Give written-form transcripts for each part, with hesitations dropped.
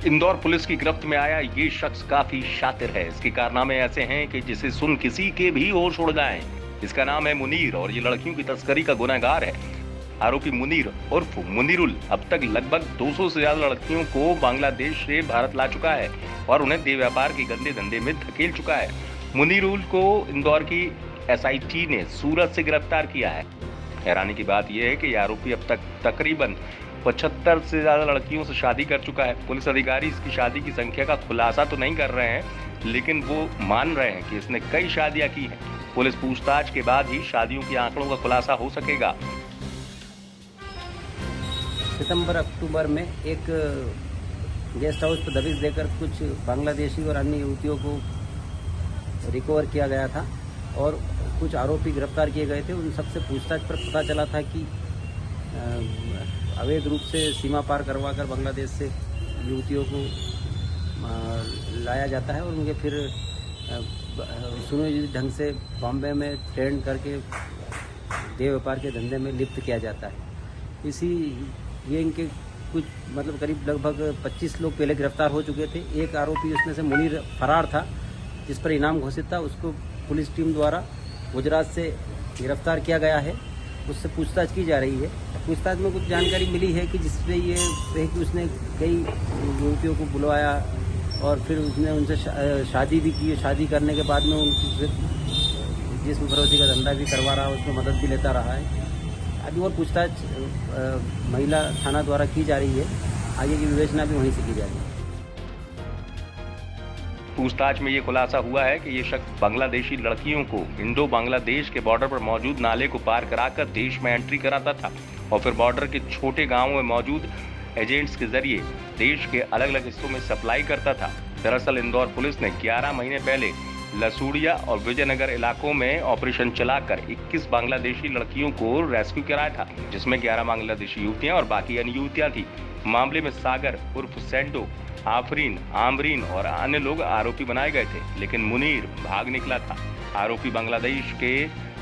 Indore police की गिरफ्त में आया ये शख्स काफी शातिर है। इसके कारनामे ऐसे हैं कि जिसे सुन किसी के भी होश उड़ जाएं। इसका नाम है मुनीर और ये लड़कियों की तस्करी का गुनहगार है। आरोपी मुनीर उर्फ मुनीरुल अब तक लगभग 200 से ज्यादा लड़कियों को बांग्लादेश से भारत ला चुका है और उन्हें देह व्यापार के गंदे धंधे में धकेल चुका है। मुनीरुल को इंदौर की SIT ने सूरत से गिरफ्तार किया है। हैरानी की बात यह है कि यह आरोपी अब तक तकरीबन 75 से ज्यादा लड़कियों से शादी कर चुका है। पुलिस अधिकारी इसकी शादी की संख्या का खुलासा तो नहीं कर रहे हैं, लेकिन वो मान रहे हैं कि इसने कई शादियां की हैं। पुलिस पूछताछ के बाद ही शादियों के आंकड़ों का खुलासा हो सकेगा। सितंबर अक्टूबर में एक गेस्ट हाउस पर दबिश देकर कुछ बांग्लादेशी और अन्य युवतियों को रिकवर किया गया था और कुछ आरोपी गिरफ्तार किए गए थे। उन सबसे पूछताछ पर पता चला था कि अवैध रूप से सीमा पार करवाकर बांग्लादेश से युवतियों को लाया जाता है और उनके फिर सुनियोजित ढंग से बॉम्बे में ट्रेन करके देह व्यापार के धंधे में लिप्त किया जाता है। ये इनके कुछ करीब लगभग 25 लोग पहले गिरफ्तार हो चुके थे। एक आरोपी उसमें से मुनीर फरार था, जिस पर इनाम घोषित था। उसको पुलिस टीम द्वारा गुजरात से गिरफ्तार किया गया है। उससे पूछताछ की जा रही है। पूछताछ में कुछ जानकारी मिली है कि जिसमें ये है कि उसने कई युवतियों को बुलवाया और फिर उसने उनसे शादी भी की। शादी करने के बाद में उनकी जिस्म फरोशी का धंधा भी करवा रहा है, उसमें मदद भी लेता रहा है। अभी और पूछताछ महिला थाना द्वारा की जा रही है। आगे की विवेचना भी वहीं से की जाएगी। पूछताछ में ये खुलासा हुआ है कि ये शख्स बांग्लादेशी लड़कियों को इंडो बांग्लादेश के बॉर्डर पर मौजूद नाले को पार कराकर देश में एंट्री कराता था और फिर बॉर्डर के छोटे गांवों में मौजूद एजेंट्स के जरिए देश के अलग अलग हिस्सों में सप्लाई करता था। दरअसल इंदौर पुलिस ने 11 महीने पहले लसूड़िया और विजयनगर इलाकों में ऑपरेशन चलाकर 21 बांग्लादेशी लड़कियों को रेस्क्यू कराया था, जिसमें 11 बांग्लादेशी युवतियां और बाकी अन्य युवतियां थी। मामले में सागर उर्फ सेंडो, आफरीन, आमरीन और अन्य लोग आरोपी बनाए गए थे, लेकिन मुनीर भाग निकला था। आरोपी बांग्लादेश के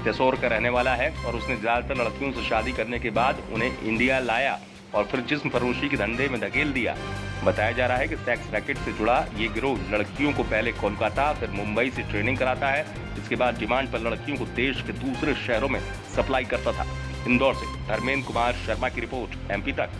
तेसौर का रहने वाला है और उसने ज्यादातर लड़कियों से शादी करने के बाद उन्हें इंडिया लाया और फिर जिस्म फरोशी के धंधे में धकेल दिया। बताया जा रहा है कि सेक्स रैकेट से जुड़ा ये गिरोह लड़कियों को पहले कोलकाता फिर मुंबई से ट्रेनिंग कराता है। इसके बाद डिमांड पर लड़कियों को देश के दूसरे शहरों में सप्लाई करता था। इंदौर से धर्मेंद्र कुमार शर्मा की रिपोर्ट, MP तक।